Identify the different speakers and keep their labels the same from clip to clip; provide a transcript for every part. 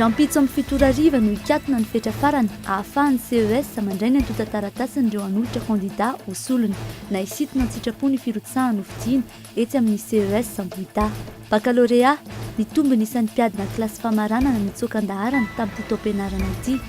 Speaker 1: rampitso amin'ny fitorariva no ikatona ny fetra farany ahafahan'ny CES mandray ny antota-taratasiny ireo hanolotra kandida ho solony na isitona ny sitrapo ny firotsahany ho fidiana etsy amin'ny CES Samboita. Baccalauréat nitomby isan'ny mpiadina kilasy famaranana nitsokan-daharana tamin'ity taom-pianarana ity.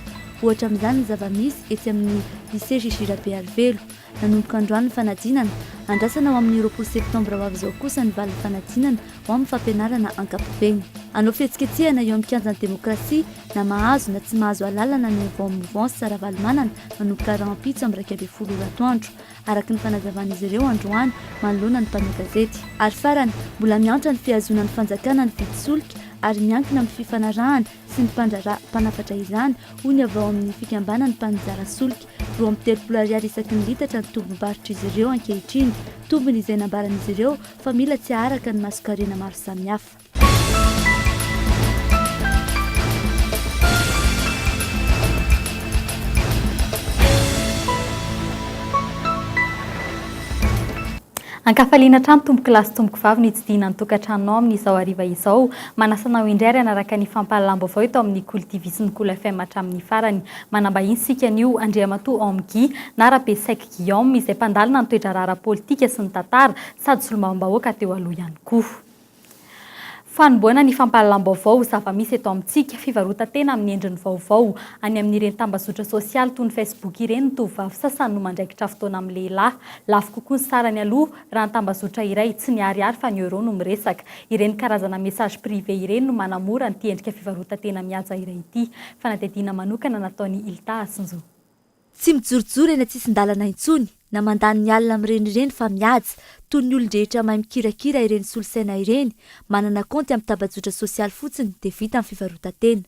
Speaker 1: Ohatra amin'izany ny zava-misy etsy amin'ny lycée Jijira Bearvelo nanomboka androany ny fanadinana, andrasana ho amin'ny 20 septambra ho avy izao kosa ny valin'ny fanadinana ho amin'ny fampianarana ankapobeny. Anao fihetsiketsehana eo amin'ny kianjan'ny demokrasia na mahazo na tsy mahazo alalana ny mouvance Saravalomanana manomboka rampitso amin'ny 20 atoandro araka ny fanazavan'izy ireo androany manoloana ny mpanao gazety. Ary farany mbola miantra ny fihazonan'ny fanjakana ny vidy-solika ary miankina amin'ny fifanarahana sy ny mpanafatra izany hoy ny avy ao amin'ny fikambanany mpanjara solika 23 ariary isaky ny litatra ny tombom-barotra izy ireo ankehitriny, tombony izay nambaran'izy ireo fa mila tsy araka ny masokarena maro samihafa.
Speaker 2: Ankafaliana trano tomboky lasy tomboky vavy ny tsidina ny tokantranonao amin'izao hariva izao. Manasanao indray anaraka ny fampahalalam-baovao eto amin'ny kolitivisy Cool FM hatramin'ny farany. Manambahiny sika an'io Andriamatoa Omgy na Rabe Sek Guillaume izay mpandalina ny toetra rara politika sy ny tantara sady solomam-bahoaka teo aloha ihany koa. Fanomboana ny fampahalalam-baovao zava-misy eto amintsika fivarota-tena amin'ny endriny vaovao any amin'ireny tambazotra sosialy toy ny Facebook ireny ny tovovavy sasany no mandraikitra fotoana amin'ny lehilahy. Lafo kokoa ny sarany aloha raha ny tambazotra iray tsy niariary fa ny euro no miresaka. Ireny karazana message privé ireny no manamora ny endrika fivarota-tena mihaja iray ity. Fanadihadiana manokana nataony Ilta Asinjo.
Speaker 1: Tsy mijorojoro eny atsisin-dalana intsony na mandany ny alina amin'ireny fa mihaja toy ny olon-drehetra mahay mikirakira ireny solosaina ireny manana kaonty amin'ny tambazotra sosialy fotsiny dia vita amin'ny fivarota-tena.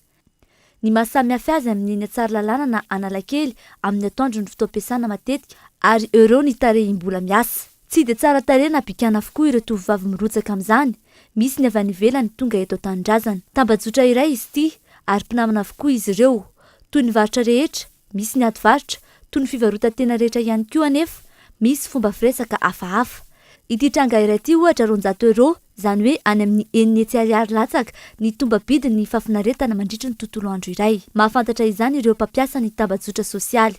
Speaker 1: Ny mahasamihafa azy amin'ny atsara lalàna na analakely amin'ny atoandro ny fotoam-piasana matetika ary euro ny tarehim-bola miasa. Tsy dia tsara tarehy na bikana avokoa ireo tovovavy mirotsaka amin'izany. Misy ny avy any ivelany tonga eto an-tanindrazana. Tambazotra iray izy ity ary mpinamana avokoa izy ireo toy ny varotra rehetra, misy ny ady varotra toy ny fivarota-tena rehetra ihany koa anefa misy fomba firesaka hafahafa. Ity tranga iray ity ohatra 200 euro, izany hoe any amin'ny 9 ariary latsaka ny tomba bidiny ny fafinaretana mandritra ny tontolo andro iray. Mahafantatra izany ireo mpampiasa ny tambazotra sosialy.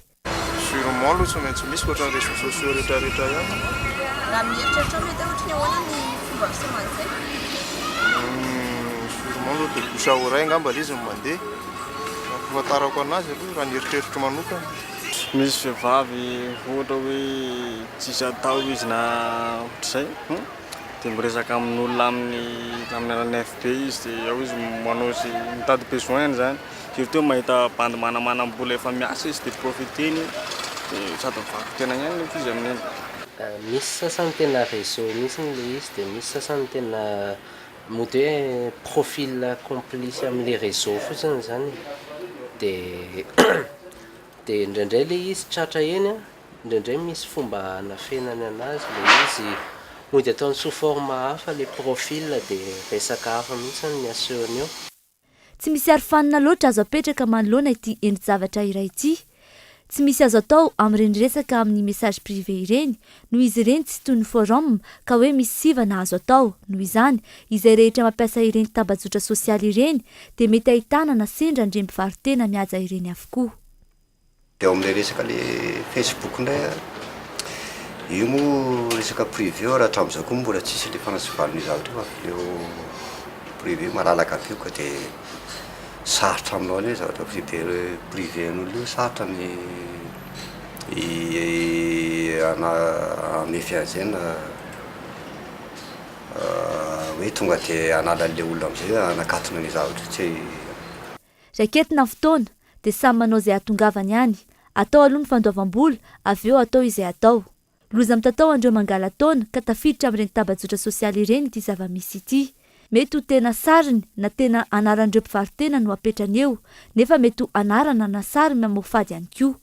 Speaker 3: Sûrement aloha tsy maintsy misy ohatran'ny réseaux sociaux rehetrarehetra ihany.
Speaker 4: Raha mieritreritra mety ohatra ny ahoana ny fomba fisamana izay?
Speaker 3: Sûrement aloha dia bouche à oreille angamba ilay izy no mandeha. Fahafantarako anazy aloha raha ny eritreritro manokana.
Speaker 5: Misy vehivavy ohatra hoe tsisy atao izy na ohatr'izay dia miresaka amin'olona amin'ny alalan'ny FB izy dia ao izy manao sy mitady besoin zany. Surtout mahita bandy manambola efa miasa izy dia profiteny dia sady mivarotra tena ihany nefa izy amin'iny.
Speaker 6: Misy sasany tena réseau misy ilay izy dia misy sasany tena mody hoe profil complice amin'ilay réseau fotsiny zany dia dia indraindray ilay izy tratra eny indraindray misy fomba anafenany anazy ilay izy mody ataony sous forme hafa ilay profil dia resaka hafa mihitsy ny asehony eo.
Speaker 1: Tsy misy arofanina loatra azo apetraka manoloana ity endri-javatra iray ity. Tsy misy azo atao amin'ireny resaka amin'ny message privé ireny noho izy ireny tsy toy ny forum ka hoe misy sivana azo atao. Noho izany izay rehetra mampiasa ireny tambazotra sosialy ireny dia mety ahitana na sendra andrem-pivarotena mihaja ireny avokoa.
Speaker 7: Dia ao amin'ilay resaka ilay Facebook indray io moa resaka privé raha hatramin'izao koa mbola tsisy ilay fanasivalony zavatra eo privé malalaka be ka dia sarotra aminao ny zavatra privé n'olona io sarotra ny amefiazena hoe tonga dia hanala an'ilay olona amin'izay hanakatona ny zavatra tsy
Speaker 1: raiketina fotoana dia samy manao izay hatongavany ihany. Atao aloha ny fandoavam-bola, avy eo atao izay atao. Loza mitatao andreo mangala taona ka tafiditra amin'ireny tambazotra sosialy ireny ity zava-misy ity. Mety ho tena sariny na tena anaran'ireo mpivarotena no apetrany eo, nefa mety ho anarana na sary mamofady ihany koa.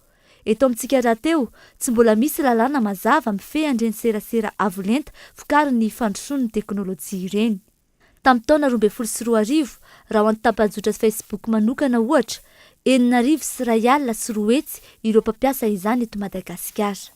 Speaker 1: Eto amintsika rahateo, tsy mbola misy lalàna mazava mifehandreny serasera avolenta vokarin'ny fandrosoan'ny teknôlôjia ireny. Tamin'ny taona 2024 raha ho an'ny tambazotra Facebook manokana ohatra 9,3 ireo mpampiasa izany eto Madagasikara.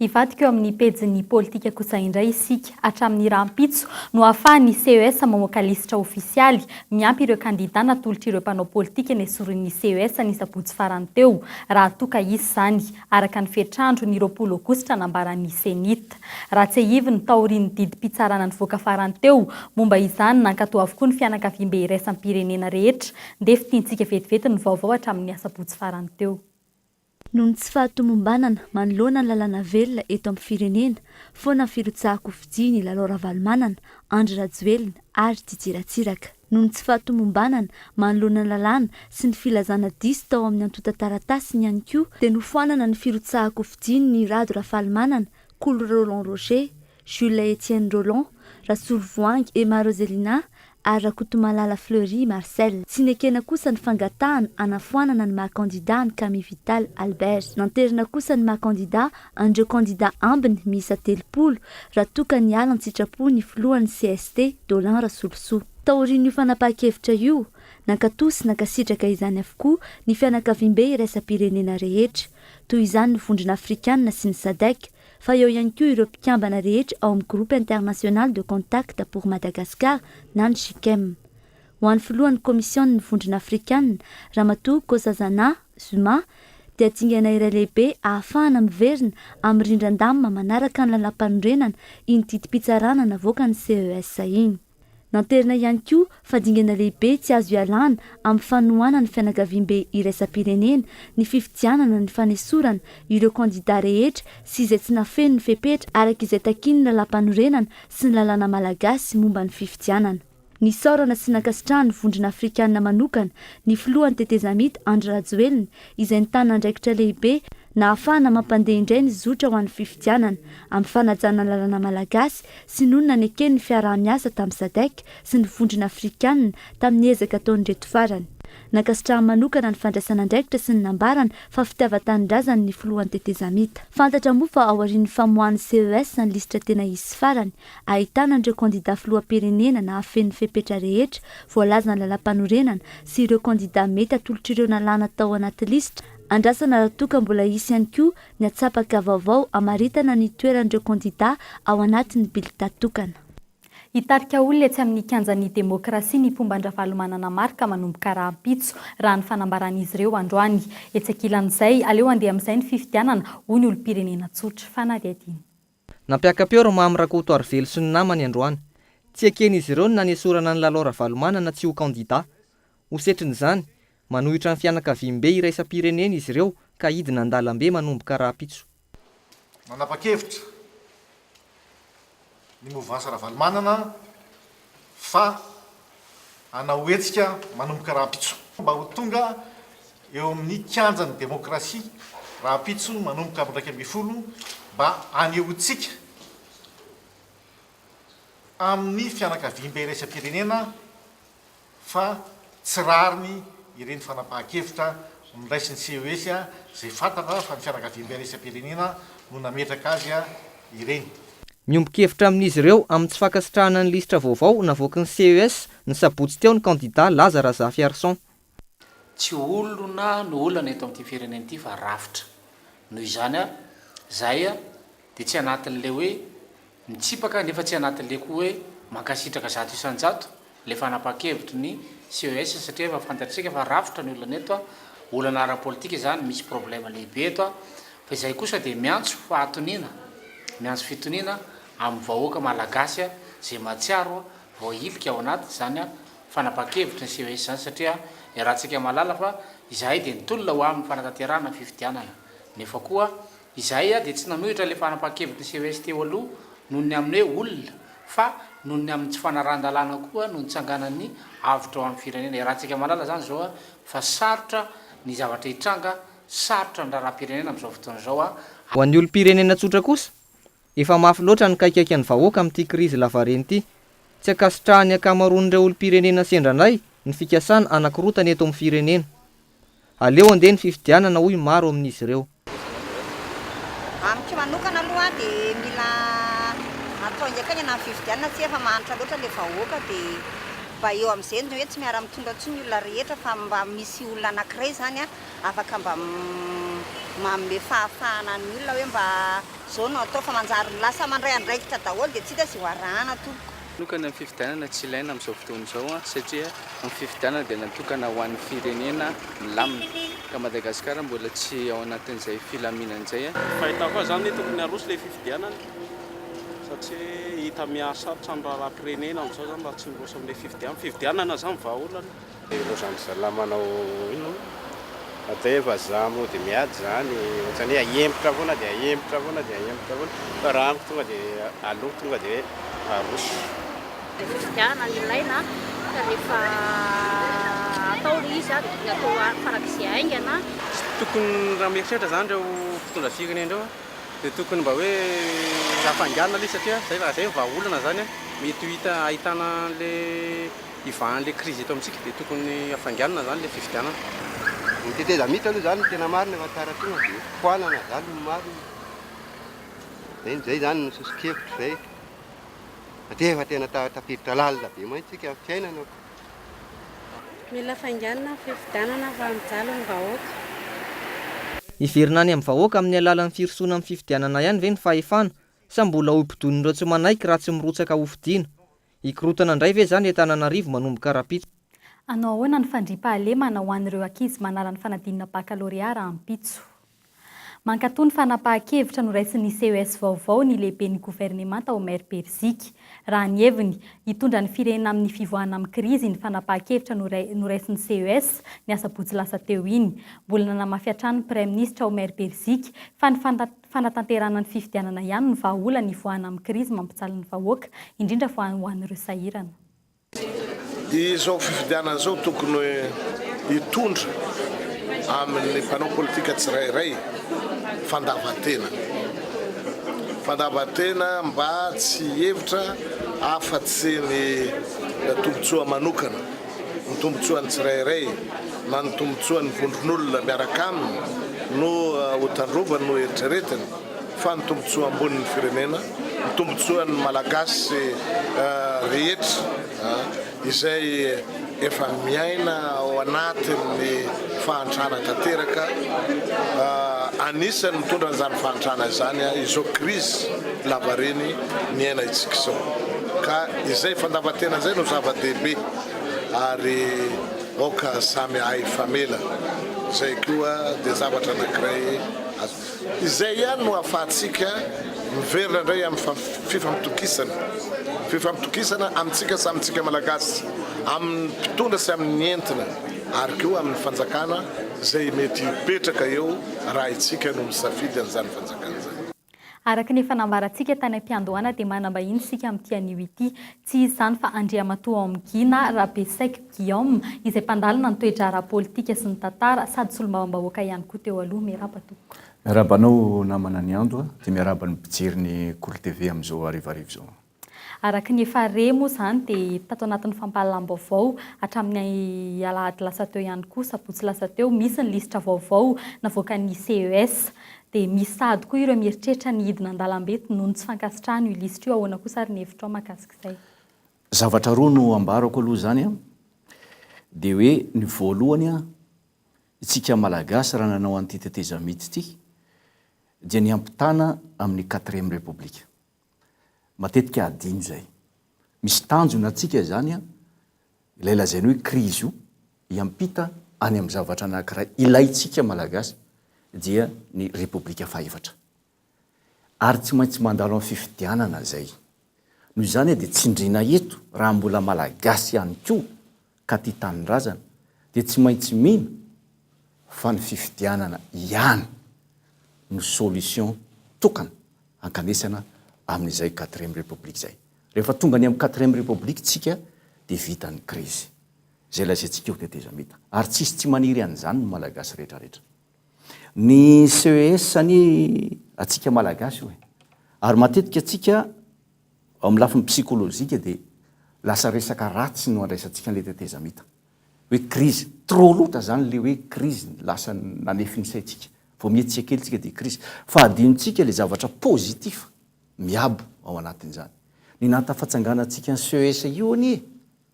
Speaker 2: Ivadika eo amin'ny pejin'ny politika kosa indray isika hatramin'ny rahampitso no ahafahan'ny CES mamoaka lisitra ofisialy miampy ireo kandida natolotra ireo mpanao politika ny esorin'ny CES ny sabotsy farany teo raha toka izy izany araka ny fetrandro ny 20 aogositra nambaran'ny senita. Raha tsy ahivy ny taorian'ny didim-pitsarana nivoaka farany teo momba izany nankatao avokoa ny fianakaviam-be iraisam-pirenena rehetra ndefa tiantsika vetivety ny vaovao hatramin'ny asabotsy farany teo.
Speaker 1: Noho ny tsy fahatomombanana manoloana ny lalàna velona eto amin'ny firenena foana ny firotsahako fidiany Lalora Valomanana, Andry Rajoelina ary Didier Ratsiraka. Noho ny tsy fahatomombanana manoloana ny lalàna sy ny filazana diso tao amin'ny antota taratasy ihany koa dia nofoanana ny firotsahako fidiany ny Rado Rafalomanana, Coly Roland Roger, Jules Etienne Roland, Rasolo Voangy et Marozelina ary Rakotomalala Fleury Marcel. Tsy nekena kosa ny fangatahana anafoanana ny maha-kandida ny Camille Vital Albert. Nanterina kosa ny maha-kandida andreo kandida ambiny miisa 30 raha toka ny ala ny sitrapo ny filohan'ny CST Dolin Rasolosoa. Taorian'io fanapahan-kevitra io nankatosy nankasitraka izany avokoa ny fianakaviam-be iraisam-pirenena rehetra toy izany ny vondrona afrikanina sy ny SADC fa eo ihany koa ireo mpikambana rehetra ao amin'ny groupe international de contact pour Madagascar na ny GICEM. Ho an'ny filohan'ny komision'ny vondrona afrikanina Ramatoa Nkosazana Zuma dia tsingana iray lehibe ahafahana miverina amin'ny rindran-damina manaraka ny lalam-panorenana iny didim-pitsarana navoaka ny CES iny. Nanterina ihany koa fadingana lehibe tsy azo ialana amin'ny fanohana ny fianakaviam-be iraisam-pirenena ny fifidianana ny fanesorana ireo kandida rehetra sy izay tsy nafeno ny fepetra araka izay takin'ny lalam-panorenana sy ny lalàna malagasy momba ny fifidianana. Ny saorana sy nankasitrahany vondrona afrikanina manokana ny filohan'ny tetezamita Andry Rajoelina izay nitana andraikitra lehibe na ahafahana mampandeha indray ny zotra ho an'ny fifidianana amin'ny fanajana ny lalàna malagasy sy noho nanekeny ny fiaraha-miasa tamin'ny SADC sy ny vondrona afrikanina tamin'ny ezaka ataony reto farany. Nankasitraha manokana ny fandraisana andraikitra sy ny nambarana fa fitiavan-tanindrazana ny filohan'ny tetezamita. Fantatra moa fa ao aorian'ny famoahan'ny CES ny lisitra tena izy farany ahitana ireo kandida filoham-pirenena na hafen'ny fepetra rehetra voalaza ny lalam-panorenana sy ireo kandida mety atolotra ireo nalàna tao anaty lisitra. Andrasana raha toka mbola isy ihany koa ny atsapaka vaovao amaritana ny toeran'ireo kandida ao anatin'ny bilita tokana.
Speaker 2: Hitarika olona etsy amin'ny kianjan'ny demokrasia ny Pomban-Ravalomanana marika manomboka rahampitso raha ny fanambaran'izy ireo androany. Etsy ankilan'izay aleo andeha amin'izay ny fifidianana hoy ny olom-pirenena tsotra fanady adiny.
Speaker 8: Nampiaka-peo ro Mamirakoto Arvelo sy ny namany androany. Tsy eken'izy ireo ny nanesorana ny Lalora Valomanana tsy ho kandida. Ho setrin'izany manohitra ny fianakaviam-be iraisam-pirenena izy ireo ka hidina an-dalambe manomboka rahampitso.
Speaker 9: Manapa-kevitra ny mouvance Ravalomanana fa hanao hetsika manomboka rahampitso mba ho tonga eo amin'ny kianjan'ny demokrasia rahampitso manomboka amin'ny 20 mba hanehoantsika amin'ny fianakaviam-be iraisam-pirenena fa tsy rariny ireny fanapahan-kevitra mindraisy ny CES zay fantatra fa ny fianakaviam-be iraisam-pirenena no nametraka azy ireny.
Speaker 8: Miombon-kevitra amin'izy ireo amin'ny tsy fankasitrahana ny lisitra vaovao navoaky ny CES ny sabotsy teo ny kandida Laza Razafy Arson.
Speaker 10: Tsy olona no olana eto amin'ity firenena ity fa rafitra. Noho izany zay dia tsy anatin'le hoe mitsipaka nefa tsy anatin'le koa hoe mankasitraka zato isan-jato le fanapahan-kevitry ny CES satria efa fantatsika fa rafitra ny olana eto olana ara-politika izany misy problème lehibe eto fa izay kosa dia miantso fitoniana amin'ny vahoaka malagasy zay matsiaro voailika ao anaty zany fanapahan-kevitry ny CES zany satria rahantsika malala fa izahay dia nitolona ho amin'ny fanatanterahana fifidianana nefa koa izahay dia tsy nanohitra le fanapahan-kevitry ny CES teo aloha noho ny amin'ny hoe olona fa noho ny amin'ny tsy fanaran-dalàna koa noho ny tsanganan'ny avitra ao amin'ny firenena rahantsika malala zany zao fa sarotra ny zavatra hitranga sarotra ny raharam-pirenena amin'izao fotoana zao
Speaker 8: Ho an'ny olom-pirenena tsotra kosa efa mafy loatra ny kaikaiky ny vahoaka amin'ity krizy lavareny ity. Tsy akasitrahany akamaroan'ireo olom-pirenena sendranay ny fikasana anakirotany eto amin'ny firenena. Aleo andeha ny fifidianana hoy maro amin'izy ireo.
Speaker 11: Amiko manokana aloha dia mila atao ndraikany na fifidianana tsy efa mahantra loatra le vahoaka dia mba eo amin'izay hoe tsy miara mitondra tsy ny olona rehetra fa mba misy olona anankiray zany afaka mba manome fahafahana ny olona hoe mba zao no atao fa manjary lasa mandray andraikitra daholo dia tsy hita izay hoarahana tompoko.
Speaker 12: Nokana ny fifidianana tsy ilaina amin'izao fotoana izao satria ny fifidianana dia natokana ho an'ny firenena milamina ka Madagasikara mbola tsy ao anatin'izay filaminan'izay.
Speaker 5: Fahitako azy zany tokony aroso ilay fifidianana satria hita mihasarotra amin'ny raharam-pirenena amin'izao zany raha tsy miroso amin'ilay fifidianana zany vahaolana.
Speaker 13: Rosany zalamanao ino atao efa zamo dia miady zany ohatrany hoe ahempotra foana dia ahempotra foana dia ahempotra foana fa raha amiko tonga dia aloko tonga dia aroso.
Speaker 14: Fifidianana ny ilaina ka rehefa atao ilay izy dia atao farak'izay aingana.
Speaker 12: Tokony raha mieritreritra zany ireo mpitondra firenena ireo dia tokony mba hoe hafanganana ilay satria zay vahaolana zany mety ho hita ahitana an'ilay ivahan'ilay krizy eto amintsika dia tokony hafanganana zany ilay fifidianana.
Speaker 7: Ny tetezamita aloha zany tena marina fa taratonga dia foanana zany no marina. Zay zany ny sosikevitra zay. Fa tena tafiditra lalina be mantsika amin'ny fiainana.
Speaker 15: Mila fanganana fifidianana fa mijaly ny vahoaka.
Speaker 8: Iverina any amin'ny vahoaka amin'ny alalan'ny firosoana amin'ny fifidianana ihany ve ny fahefana sa mbola hompidonireo tsy manaiky raha tsy mirotsaka hofidiana. Ikorotana indray ve zany Antananarivo manomboka rapitso.
Speaker 2: Anao ahoana ny fandriam-pahalemana ho an'ireo ankizy manala ny fanadinana baccalauréat raha ampitso. Mankatoa ny fanapahan-kevitra noraisin'ny CES vaovao ny lehiben'ny gouvernemanta Omer Berzika. Raha ny heviny hitondra ny firenena amin'ny fivoahana amin'ny krizy ny fanapahan-kevitra noraisin'ny CES ny asabotsy lasa teo iny. Mbola nanamafy hatrany ny Prime Ministra Omer Berzika fa ny fanatanterana ny fifidianana ihany ny vahaolana hivoahana amin'ny krizy mampitsaly ny vahoaka indrindra fa ho an'ireo sahirana.
Speaker 9: Izao fifidianana izao tokony hitondra amin'ny mpanao politika tsirairay fandavatena mba tsy hevitra afa-tsy ny tombotsoa manokana, ny tombotsoan'ny tsirairay na ny tombotsoan'ny vondron'olona miaraka aminy no hotandrovany no eritreretiny fa ny tombotsoa ambonin'ny firenena, ny tombotsoan'ny malagasy rehetra izay efa miaina ao anatin'ny fahantrana tanteraka anisany mitondra an'izany fahantrana izany izao krizy lavareny miaina itsika izao ka izay fandavatena izay no zava-dehibe ary oka samy ahy famela izay koa dia zavatra anankiray izay ihany no ahafahantsika miverina indray amin'ny fifampitokisana amintsika samyntsika malagasy amin'ny mpitondra sy amin'ny entina ary koa amin'ny fanjakana izay mety hipetraka eo raha itsika no misafidy an'izany fanjakana izany.
Speaker 2: Araka ny fanambarantsika tany am-piandohana dia manambahiny sika amin'ity anio ity tsy izy izany fa Andriamatoa Amgina Rabesaiky Guillaume izay mpandalina ny toetra ara-politika sy ny tantara sady solombavambahoaka ihany koa teo aloha. Miaraba tompoko.
Speaker 16: Miarabanao namana ny andro dia miaraba ny mpijery ny Kolo TV amin'izao arivarivo izao.
Speaker 2: Araka ny efa remo zany dia tato anatin'ny fampahalam-baovao hatramin'ny alahady lasa teo ihany koa sabotsy lasa teo misy ny lisitra vaovao navoakan'ny CES dia misy sady koa ireo mieritreritra ny hidina an-dalambe noho ny tsy fankasitrahana io lisitra io. Ahoana kosa ary ny hevitra ao mahakasika izay?
Speaker 16: Zavatra roa no ambarako aloha zany dia hoe ny voalohany isika malagasy raha nanao an'ity tetezamity ity dia ny ampitana amin'ny 4e République. Matetika adino zay. Misy tanjona atsika zany ilay lazainy hoe krizy io iampita any amin'ny zavatra anankiray ilaitsika malagasy dia ny Repoblika fahefatra. Ary tsy maintsy mandalo amin'ny fifidianana zay. Noho izany dia tsindrina eto raha mbola malagasy ihany koa ka ty tanindrazana dia tsy maintsy mino fa ny fifidianana ihany no solution tokana ankanesana amin'izay 4e République zay. Rehefa tonga ny amin'ny 4e République tsika dia vita ny krizy. Zay lazaintsika ho tetezamita. Ary tsisy tsy maniry an'izany ny malagasy rehetrarehetra. Ny CES any atsika malagasy hoe. Ary matetika atsika amin'ny lafiny psikolojika dia lasa resaka ratsy no andraisantsika an'ilay tetezamita. Hoe krizy trop loatra zany le hoe krizy lasa nanefiny saitsika. Vao mietsika kely tsika dia krizy. Fa adinontsika le zavatra pozitif miabo ao anatin'izany. Ny natafatsangana antsika ny CES io anie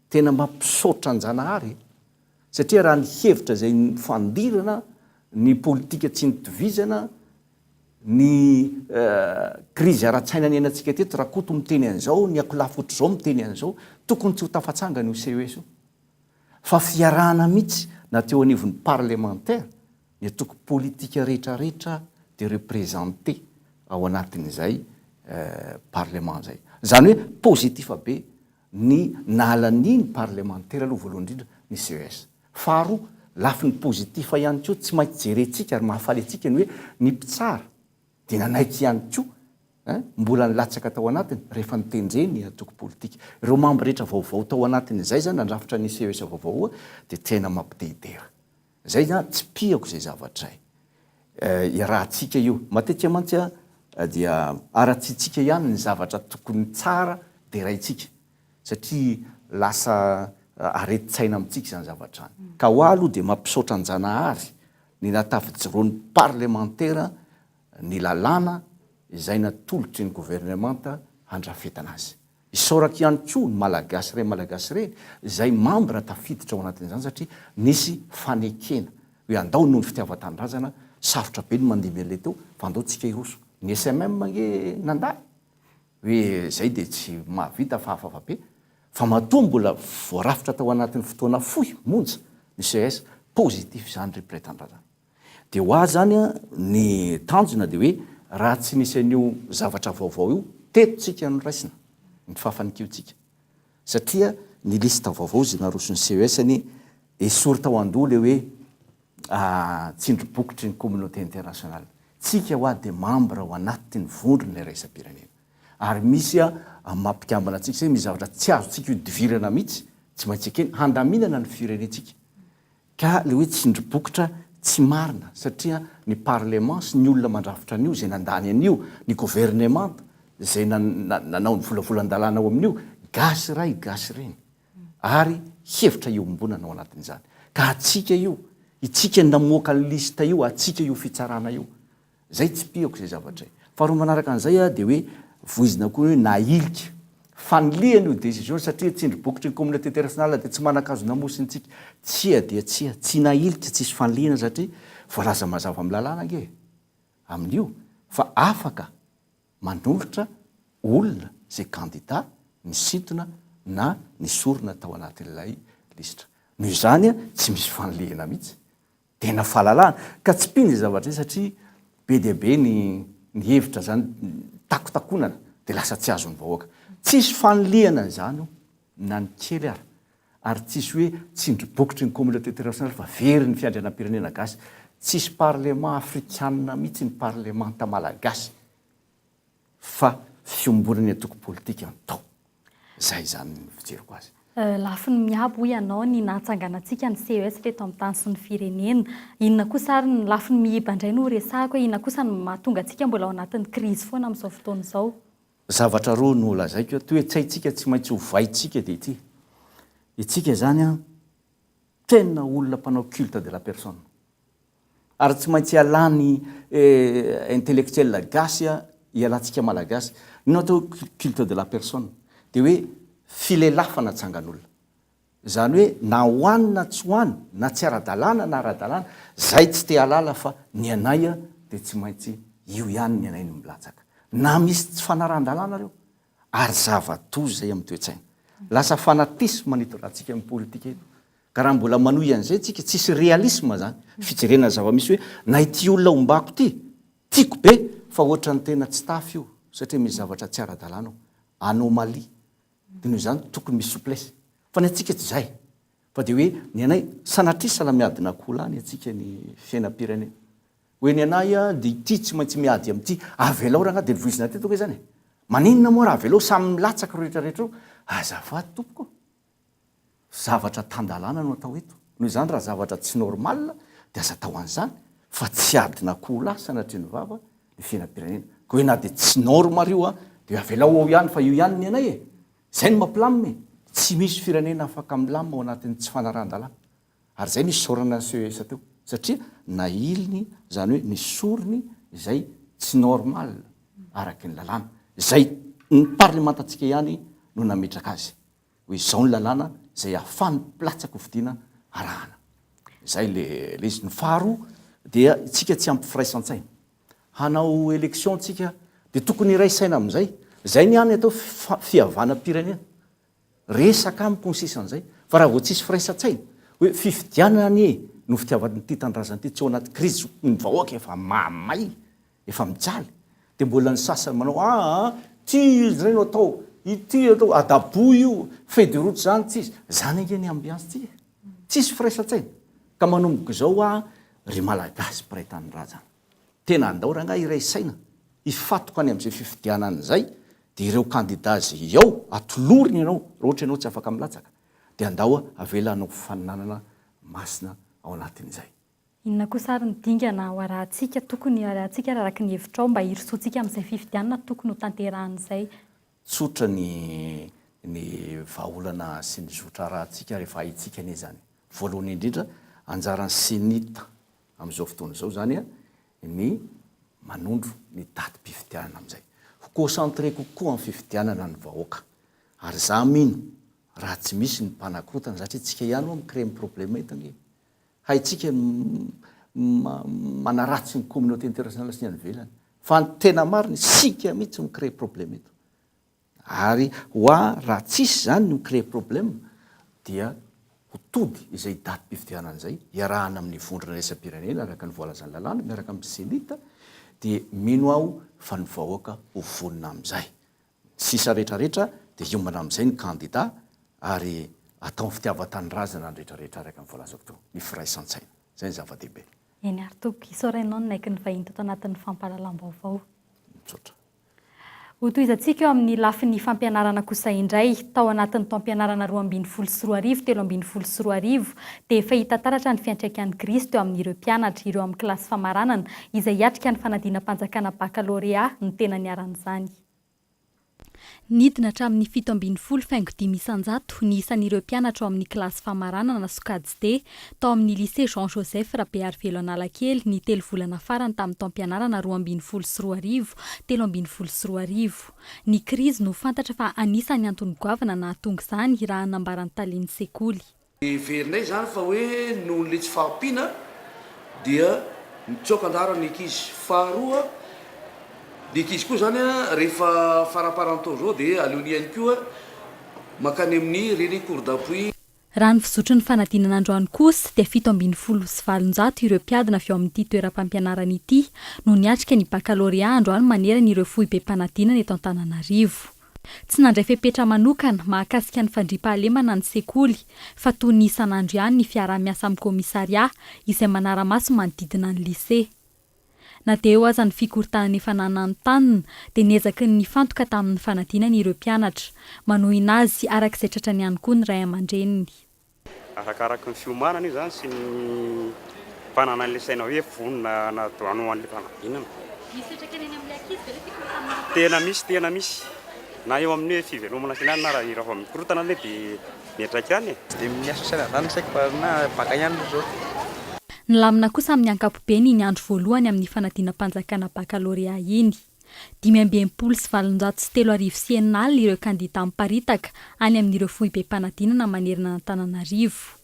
Speaker 16: tena mampisaotra an-janahary satria raha ny hevitra zay ny fandirana ny politika tsy nitovizana ny krizy ara-tsaina ny ainantsika teto raha koto miteny an'izao ny akolafotr' zao miteny an'izao tokony tsy ho tafatsangany io CES io fa fiarahana mihitsy na teo anivon'ny parlementaire ny atoko politika rehetrarehetra de représenter ao anatin'izay parlement zay zany hoe positiva be ny nalan'iny parlementaire aloha voalohany indrindra ny CES faharoa lafi ny positiva ihany koa tsy maintsy jerentsika ary mahafaly atsika ny hoe ny mpitsara de nanaiky ihany koa mbola nilatsaka tao anatiny rehefa nitenjeny atoko politika ireo membre rehetra vaovao tao anatin'izay zany nandrafitra ny CES vaovaoa de tena mampitehitera zay zany tsy piako zay zavatray irahantsika io matetika mantsy dia aratsitsika ihany ny zavatra tokony tsara de raitsika satria lasa areti-tsaina amitsika zany zavatra any ka ho aloha de mampisaotra an-janahary ny natavy-joroan'ny parlementaire ny lalàna izay natolotry ny gouvernementa handrafetana azy isaoraka ihany koa ny malagasy reny izay membre tafiditra ao anatin'izany satria nisy fanekena hoe andao noho ny fitiavan-tanindrazana sarotra be ny mandeha mian'le teo fa andao tsika iroso ny SMM nge nanday hoe zay de tsy mahavita fahafafa be fa matoa mbola voarafitra tao anatin'ny fotoana fohy monja ny CES positif zany représentant de ho azy zany ny tanjona de hoe raha tsy nisy an'io zavatra vaovao io tetotsika no raisina ny fahafanikiotsika satria ny lista vaovao zay narosony CES ny esory tao an-doha le hoe tsindribokitry ny communauté internationale tsika ho a de membre ao anatiny vondrony le raisam-pirenena ary misy mampikambana atsika zay misy zavatra tsy azotsika io divirana mihitsy tsy maintsy ekeny handaminana ny firenentsika ka le hoe tsindribokitra tsy marina satria ny parlement sy ny olona mandrafitra an'io zay nandany an'io ny gouvernement zay nanao ny volavolan-dalàna ao amin'io gasy ray gasy reny ary hevitra iombonana ao anatin'izany ka atsika io itsika namoaka ny lista io atsika io fitsarana io zay tsy piako zay zavatra faharoa manaraka an'izay de hoe voizina koa hoe nailika faniliana io décision satria tsindribokitry ny communauté internationale de tsy manakazo namosintsika tsia dia tsia tsy nailika tsisy faniliana satria voalaza mazava amin'ny lalàna nge amin'io fa afaka manolotra olona zay candidat nisintona na nisorona tao anatin'ilay listra noho izany tsy misy faniliana mihitsy tena fahalalana ka tsy piny zavatra satria be dia be ny hevitra zany takotakonana de lasa tsy azony vahoaka tsisy faniliana zany na ny kely ary tsisy hoe tsindribokitry ny communauté internationale fa very ny fiandrianam-pirenena gasy tsisy parlement afrikanina mihitsy ny parlementa malagasy fa fiombonany atoko politika tao zay zany ny fijeriko azy
Speaker 2: lafi ny miabo ianao ny nahatsanganantsika ny CES reto amin'ny tany sy ny firenena inona kosa ary ny lafi ny mihiba indray no resahako hoe inona kosa ny mahatonga antsika mbola ao anatin'ny krizy foana amin'izao fotoana izao
Speaker 16: zavatra roa no lazaiko toetsaitsika tsy maintsy ho vaitsika de ity itsika zany tena olona mpanao culte de la personne ary tsy maintsy alany intellectuel gasy ialantsika malagasy no atao culte de la personne de hoe filelafana tsangan'olona zany hoe na hoanina tsy hoany na tsy ara-dalàna na ara-dalàna zay tsy te halala fa ny anay de tsy maintsy io ihany ny anay ny milatsaka na misy tsy fanaran-dalàna reo ary zavatozy zay amin'ny toetsaina lasa fanatisy manito rahantsika amin'ny politika eto ka raha mbola manohy an'izay tsika tsisy realisme zany fijerena zava-misy hoe na ity olona ombako ty tiako be fa ohatra ny tena tsy tafy io satria misy zavatra tsy ara-dalàna anomalie de noho izany tokony misy souplesse fa ny atsika tsy zay fa de hoe ny anay sanatria salamiadina kolany atsika ny fiainam-pirenena hoe ny anay de ity tsy maintsy miady am'ty avelao raha de nivoizina teto hoe zany maninona moa raha avelao samy milatsaka rehetrarehetra azafady tompoko zavatra tandalàna no atao eto noho izany raha zavatra tsy normal de aza tao an'izany fa tsy adina kola sanatria ny vava ny fiainam-pirenena ka hoe na de tsy normal io de avelao ao ihany fa io ihany ny anay zay ny mampilamime tsy misy firenena afaka milamina ao anatin'ny tsy fanaran-dalàna ary zay nisy saorana ny CES teo satria na iliny zany hoe ny sorony izay tsy normal araky ny lalàna zay ny parlementatsika ihany no nametraka azy hoe izao ny lalàna zay ahafany platsaka fidiana arahana. Zay le izy. Ny faharoa dia tsika tsy ampifiraisan-tsaina. Hanao élection tsika dia tokony iray saina amin'izay. Zay ny any atao fihavana pirenena. Resaka amiko ny sisan'izay. Fa raha vao tsisy firaisan-tsaina hoe fifidianany no fitiavan'ity tanindrazana ity tsy ao anaty krizy ny vahoaka efa mamay, efa mijaly. Dia mbola ny sasany manao ty izy ireny atao, ity atao adabo io, feuille de route zany tsy izy. Zany ange ny ambiance ty. Tsisy firaisan-tsaina. Ka manomboka izao ry malagasy mpiray tanindrazana. Tena andao raha iray saina ifatoka any amin'izay fifidianana izay dia ireo kandida zay ao atoloriny ianao raha ohatra ianao tsy afaka milatsaka dia andao avelanao faninanana masina ao anatin'izay.
Speaker 2: Inona kosa ary ny dingana ho arahantsika tokony arahantsika araka ny hevitrao mba hirosoantsika amin'izay fifidianana tokony ho tanterahan'izay?
Speaker 16: Tsotra ny vahaolana sy ny zotra arahantsika rehefa haitsika anie zany. Voalohany indrindra anjaran'ny senita amin'izao fotoana izao zany ny manondro ny datim-pifidianana amin'izay. Ho concentré kokoa amin'ny fifidianana ny vahoaka. Ary za mino raha tsy misy ny mpanakorotana satria tsika ihany moa micrée problème etange. Haitsika manaratsy ny communauté internationale sy ny any ivelany. Fa ny tena mariny sika mihitsy micrée problème eto. Ary raha tsisy zany no micrée problème dia ho tody izay datim-pifidianana izay iarahana amin'ny vondrona raisam-pirenena araka ny voalazan'ny lalàna miaraka amin'ny senita dia mino aho fa ny vahoaka ho vonona amin'izay. Sisa rehetrarehetra dia hiomana amin'izay ny kandida ary atao ny fitiavan-tanindrazana ny rehetrarehetra araka ny voalazako teo ny firaisan-tsaina. Zay ny zava-dehibe.
Speaker 2: Eny ary tompoko isaorainao ny naiky ny vahiny tato anatin'ny fampahalalam-baovao.
Speaker 16: Mitsotra.
Speaker 2: Ho toizantsika eo amin'ny lafin'ny fampianarana kosa indray tao anatin'ny taom-pianarana 2024 sy 2024 dia efa hita taratra ny fiantraikan'ny Kristy eo amin'ireo mpianatra ireo amin'ny kilasy famaranana izay hiatrika ny fanadina-panjakana baccalauréat ny tena niaran'izany. Nidina hatramin'ny 7.5 isanjato ny isan'ireo mpianatra ao amin'ny kilasy famaranana Sokajy tao amin'ny lycée Jean Joseph Rabearivelo Analakely ny 3 volana farany tamin'ny taom-pianarana 2024 sy 2024. Ny krizy no fantatra fa anisany antony goavana nahatonga izany raha hanambarany talen'ny sekoly.
Speaker 17: Verinay zany fa hoe noho le tsy fahampiana dia mitsoka andara ny ankizy. Faharoa dia ankizy koa zany rehefa faraparantao zao dia aleony ihany koa makany amin'ny reny cours d'appui.
Speaker 2: Raha ny fizotry ny fanadinana androany kosa dia 7.7 sy 700 ireo mpiadina avy ao amin'ity toeram-pampianarana ity no niatrika ny baccalauréat androany manerana ireo foibe mpanadinana eto Antananarivo. Tsy nandray fepetra manokana mahakasika ny fandriampahalemana ny sekoly fa toy ny isan'andro ihany ny fiarah-miasa amin'ny komisaria izay manara-maso manodidina ny lycée. Na dia eo aza ny fikorontanana efa nananontanina dia niezaky ny fantoka tamin'ny fanadinana ireo mpianatra manohy azy arak'izay tratrany ihany koa ny ray aman-dreniny.
Speaker 13: Arakaraka ny fiomanana io zany sy ny mpanana an'ilay saina hoe vonona hanao an'ilay fanadinana. Tena misy. Na eo amin'ny fivelomana finany na raha raha mikorotana ilay dia miatraika any.
Speaker 5: Dia miasa saina zany saiko fa na baka ihany zao.
Speaker 2: Ny lamina kosa amin'ny ankapobeny ny andro voalohany amin'ny fanadina-panjakana baccalauréat iny. 5.7 sy 703 sy 9 ireo kandida miparitaka any amin'ireo foibe mpanadinana manerana Antananarivo.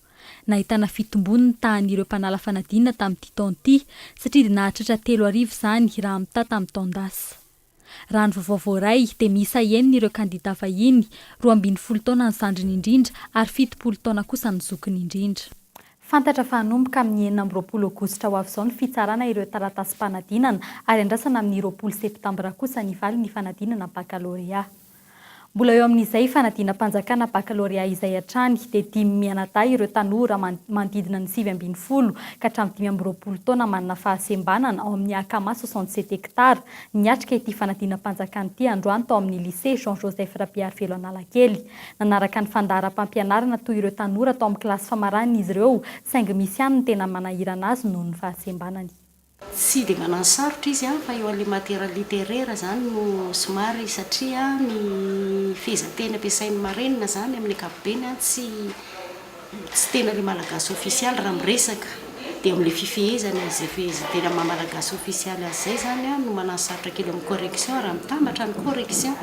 Speaker 2: Nahitana fitombony ny tahan'ireo mpanala fanadinana tamin'ity taon'ity satria dia nahatratra 3,000 zany raha mitata tamin'ny taondasa. Raha ny vaovao ray dia miisa enina ireo kandida vahiny, 12 taona ny zandriny indrindra ary 70 taona kosa ny zokiny indrindra. Fantatra fa hanomboka amin'ny 9 Aogositra ho avy izao ny fitsarana ireo taratasy mpanadinana ary andrasana amin'ny 20 Septambra kosa ny valy ny fanadinana baccalauréat. Mbola eo amin'izay fanadina-panjakana baccalauréat izay hatrany dia 5 mianadahy ireo tanora manodidina ny 7.0 ka hatramin'ny 20 taona manana fahasembanana ao amin'ny akama 67 hektara niatrika ity fanadina-panjakana ity androany tao amin'ny lycée Jean Joseph Rabearivelo Analakely. Nanaraka ny fandaharam-pampianarana toy ireo tanora tao amin'ny kilasy famaranana izy ireo saingy misy ihany ny tena manahirana azy noho ny fahasembanany.
Speaker 15: Tsy dia manano sarotra izy fa eo amin'ny matiera littéraire zany no somary satria ny fehezanteny ampiasain'ny marenina zany amin'ny ankapobeny tsy tena le malagasy ofisialy raha miresaka dia amin'ilay fifehezana izay fehezanteny amin'ny malagasy ofisialy azy zay zany no manano sarotra kely amin'ny correction raha mitambatra ny correction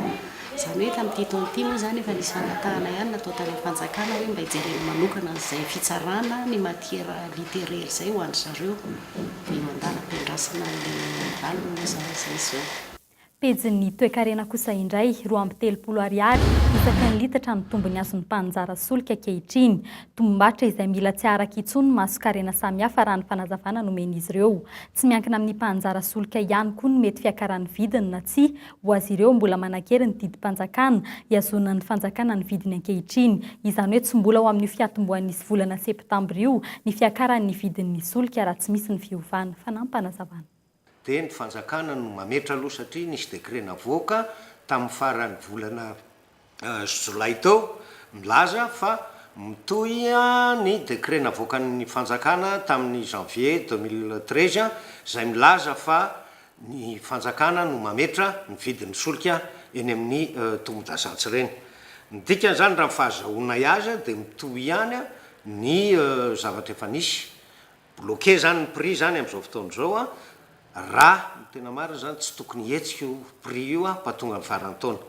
Speaker 15: Izany hoe tamin'ity taon'ity moa zany efa nisy fanatahana ihany natao tany fanjakana hoe mba hijerena manokana an'izay fitsarana ny matiera littéraire zay ho an'ny zareo ny mandala ampiandrasana le valona zay zao.
Speaker 2: Pejin'ny toe-karena kosa indray 2 ariary isaky ny litatra ny tombony azon'ny mpanjara solika ankehitriny. Tombom-barotra izay mila tsy araka intsony maso karena samihafa raha ny fanazavana nomen'izy ireo. Tsy miankina amin'ny mpanjara solika ihany koa ny mety fiakaran'ny vidiny na tsy ho azy ireo mbola manakery ny didim-panjakana hiazonana ny fanjakana ny vidiny ankehitriny. Izany hoe tsy mbola ho amin'ny fiatombohan'isy volana septambra io ny fiakaran'ny vidin'ny solika raha tsy misy ny fiovana. Fanampanazavana.
Speaker 18: Dia ny fanjakana no mametra aloha satria nisy dekret navoaka tamin'ny farany volana jolay tao milaza fa mitohy ny dekret navoaka ny fanjakana tamin'ny janvier 2013 izay milaza fa ny fanjakana no mametra ny vidin'ny solika eny amin'ny tombon-dasantsy reny. Ny dikan'izany raha fahazahoana azy dia mitohy ihany ny zavatra efa nisy bloqué zany ny prix zany amin'izao fotoana izao raha tena marina zany tsy tokony hetsika io prix io pahatonga ny farany taona.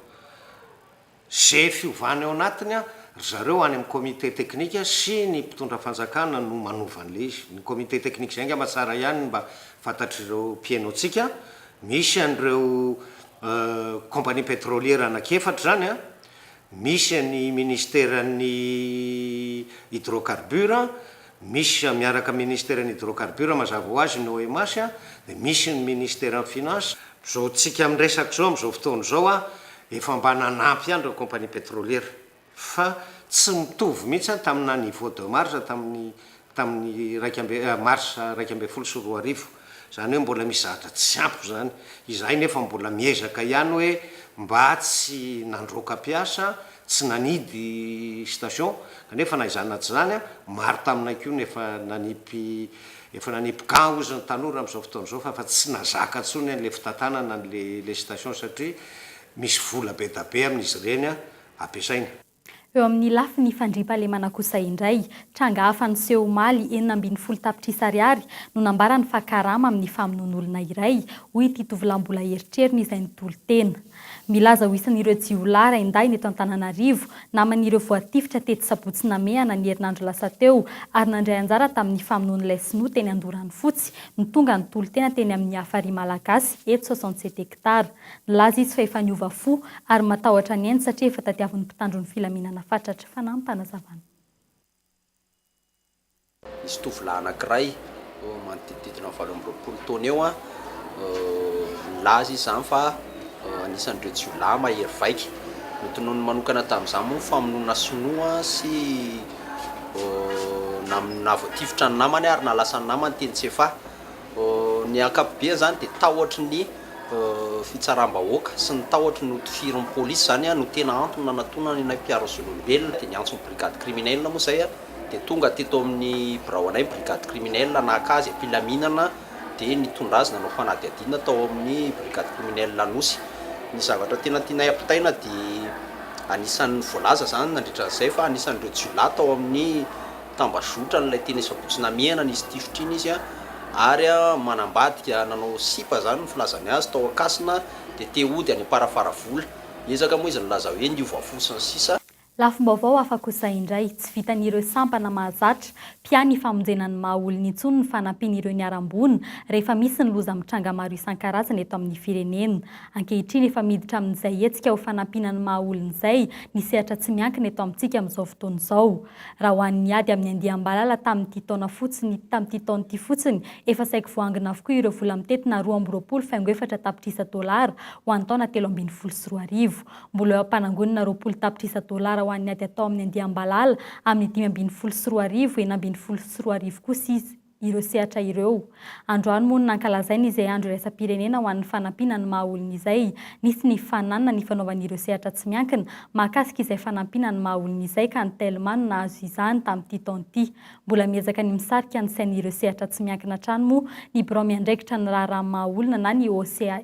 Speaker 18: Zay fiovana ao anatiny zareo any amin'ny comité technique sy ny mpitondra fanjakana no manova an'le izy. Ny comité technique zay ngamba tsara ihany mba fantatr'ireo mpiaino antsika. Misy an'ireo compagnie pétrolière anakefatra zany misy ny ministèren'ny hydrocarbure, misy miaraka ministèren'ny hydrocarbure mazava ho azy ny OMS dia misy ny ministère finance. Zao tsika am'resaka zao am'izao fotoana zao efa mba nanampy ihany reo compagnie pétrolière fa tsy mitovy mihitsy tamina niveau de marge tamin'ny mars 2014. Zany hoe mbola misy zavatra tsy ampy zany. Izay nefa mbola miezaka ihany hoe mba tsy nandroaka piasa, tsy nanidy station kanefa na izany tsy zany maro taminay koa nefa nanipy kan ozy ny tanora amin'izao fotoana zao fa tsy nazaka ntsony an'le fitantanana le station satria misy vola be da be amin'izy ireny ampiasaina.
Speaker 2: Eo amin'ny lafiny fandriam-pahalemana kosa indray, tranga hafa niseho omaly 920 tapitrisa ariary no nambarany fa karama amin'ny famonoan'olona iray hoy ity tovolahy-mbola eritreriny izay nitolo tena. Milaza ho isan'ireo jiolahy inday eto Antananarivo naman'ireo voatifitra tety sabotsy namehana ny herinandro lasa teo ary nandray anjara tamin'ny famonoan'ilay sinoa teny Andorany fotsy nitonga nitolo tena teny amin'ny afary malagasy eto 67 hektara. Nilaza izy fa efa niova fo ary matahotra ny ainy satria efa tadiavin'ny mpitandro ny filaminana fatratra fanampanazavana.
Speaker 19: Misy tovolahy anankiray manodidididina 20 taona eo nilaza izy zany fa anisan'ireo jiolahy mahery vaika notonoany manokana tamin'izany moa famonoana sinoa sy navoatifitra ny namany ary nalasa ny namany teny tsefa. Ny ankapobeny zany dia tahotra ny fitsaram-bahoaka sy ny tahotra ny notifirin'ny polisy zany no tena antony nanatona ny naimpiaro zon'olombelona dia niantsony brigade criminelle moa zay dia tonga teto amin'ny biraonay brigade criminelle naka azy ampilaminana dia nitondra azy nanao fanadihadiana tao amin'ny brigade criminelle Lanosy. Ny zavatra tena tianay ampitaina dia anisan'ny voalaza zany nandritran'izay fa anisan'ireo jiolahy tao amin'ny tambazotra n'ilay teny sabotsy namehana n'izy tifotriny izy ary manambadika nanao sipa zany ny filazany azy tao akasina dia te hody any am-parafaravola. Ezaka moa izy nilaza hoe niova fosiny sisa.
Speaker 2: Lafim-baovao hafa kosa indray tsy vitan'ireo sampana mahazatra piany famonjenan'ny mahaolona intsony ny fanampian'ireo niarambony rehefa misy ny loza mitranga maro isan-karazany eto amin'ny firenena. Ankehitriny efa miditra amin'izay hetsika ho fanampinan'ny mahaolona izay ny sehatra tsy miankina eto amintsika amin'izao fotoana izao. Raha ho an'ny ady amin'ny andiam-balala tamin'ity taona fotsiny efa saika voangina avokoa ireo vola mitetina 224 tapitrisa dolara ho an'ny taona 324. Mbola eo ampanangonina 20 tapitrisa dolara ho an'ny ady atao amin'ny andiam-balala amin'ny 524 924 kosa izy ireo sehatra ireo. Androany moa nankalazaina izay andro iraisam-pirenena ho an'ny fanampiana ny mahaolona izay. Nisy ny fananana ny fanaovan'ireo sehatra tsy miankina mahakasika izay fanampiana ny mahaolona izay ka ny Telman nahazo izany tamin'ity taon'ity. Mbola miezaka ny misarika ny sain'ireo sehatra tsy miankina hatrany moa ny birao miandraikitra ny raharahany mahaolona na ny OCHA.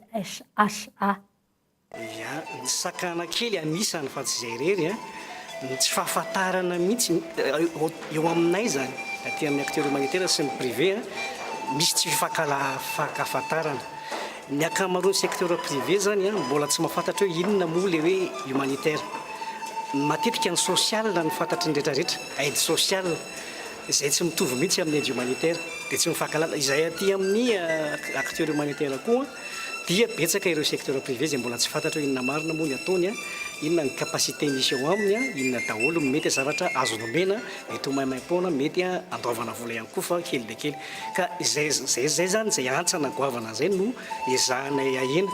Speaker 20: Ya, ny sakana kely anisany fa tsy izay rery tsy fahafantarana mihitsy eo aminay zany aty amin'ny acteur humanitaire sy ny privé misy tsy fahafantarana ny akamaroany secteur privé zany a mbola tsy mahafantatra hoe inona moa le hoe humanitaire matetika ny social ny fantatry ny rehetrarehetra aide social izay tsy mitovy mihitsy amin'ny aide humanitaire dia tsy mifankalala izay aty amin'ny acteur humanitaire koa dia betsaka ireo secteur privé zay mbola tsy fantatra hoe inona marina moa ny ataony a inona ny capacité misy eo aminy a inona daholo mety zavatra azo nomena mety maimaimpona mety andoavana vola ihany koa fa kely dia kely ka zay zany zay antsana goavana zay no ezahanay ahena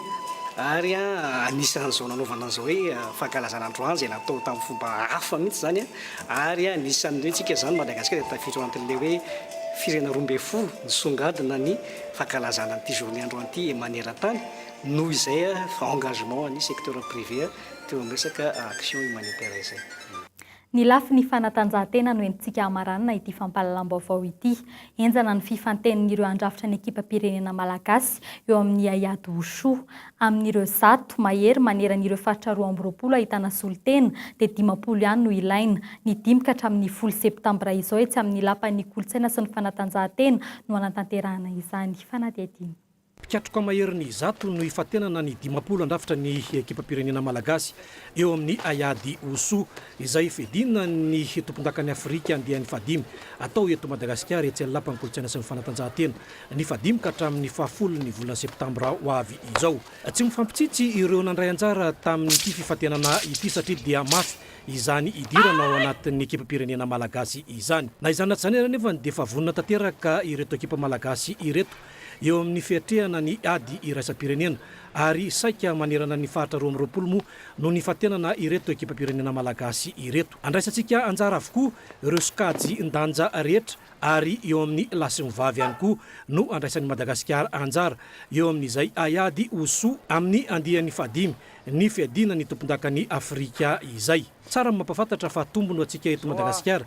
Speaker 20: ary anisan'izao nanaovana an'izao hoe fankalazana androany zay natao tamin'ny fomba hafa mihitsy zany a ary anisan'ny hoe tsika zany Madagasikara tafiditra an'ilay hoe firena 12 ny songadina ny fankalazana an'ity journée androany ity maneran-tany noho izay engagement ny secteur privé teo amin'ny resaka action humanitaire izay.
Speaker 2: Ny lafy ny fanatanjahantena no entintsika hamaranana ity fampahalalam-baovao ity. Enjana ny fifantenin'ireo andrafitra ny ekipa pirenena malagasy eo amin'ny Ayady Osho. Amin'ireo 100 mahery maneran'ireo faritra 20 ahitana solitena dia 50 ihany no ilaina. Ny 5 ka hatramin'ny 10 septambra izao etsy amin'ny lapan'ny kolontsaina sy ny fanatanjahantena no anatanterahana izany. Fanadihadiny.
Speaker 21: Pikatroka maherin'ny 100 no ifantenana ny 50 andrafitra ny ekipa pirenena malagasy eo amin'ny Ayady Osho izay fedina ny tompon-dakan'ny Afrika andian'ny fadimy atao eto Madagasikara etsy amin'ny lapan'ny kolontsaina sy ny fanatanjahantena ny fadimy ka hatramin'ny 10 ny volana septambra ho avy izao. Tsy mifampitsitsy ireo nandray anjara tamin'ity fifantenana ity satria dia mafy izany idirana ao anatin'ny ekipa pirenena malagasy izany. Na izany atsany nefa dia efa vonona tanteraka ireto ekipa malagasy ireto eo amin'ny fiatrehana ny ady iraisam-pirenena ary saika manerana ny faritra 20 moa no ny fatenana ireto ekipa pirenena malagasy ireto. Andraisantsika anjara avokoa ireo sokajy ndanja rehetra ary eo amin'ny lasy mivavy ihany koa no andraisan'ny Madagasikara anjara eo amin'izay Ayady Osho amin'ny andian'ny fadimy ny fiadina ny tompon-dakan'ny Afrika izay. Tsara mampafantatra fa tombo no atsika eto Madagasikara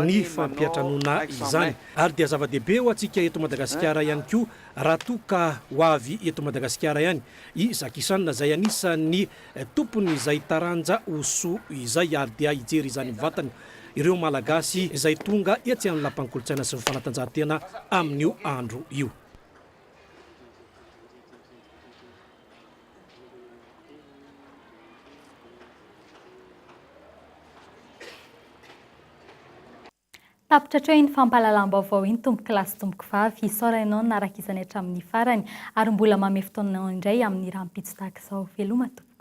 Speaker 21: ny fampiatranona izany ary dia zava-dehibe ho atsika eto Madagasikara ihany koa raha toa ka ho avy eto Madagasikara ihany i Zakisanina zay anisan'ny tompony izay taranja Osho izay ary dia hijery izany vatany ireo malagasy izay tonga etsy amin'ny lapan'ny kolontsaina sy ny fanatanjahantena amin'io andro io.
Speaker 2: Tapitra iny fampahalalam-baovao iny tomboky lasy tomboky vavy isaora ianao narak'izany hatramin'ny farany ary mbola manome fotoananao indray amin'ny raha mipitso tahaka izao. Veloma tompoko.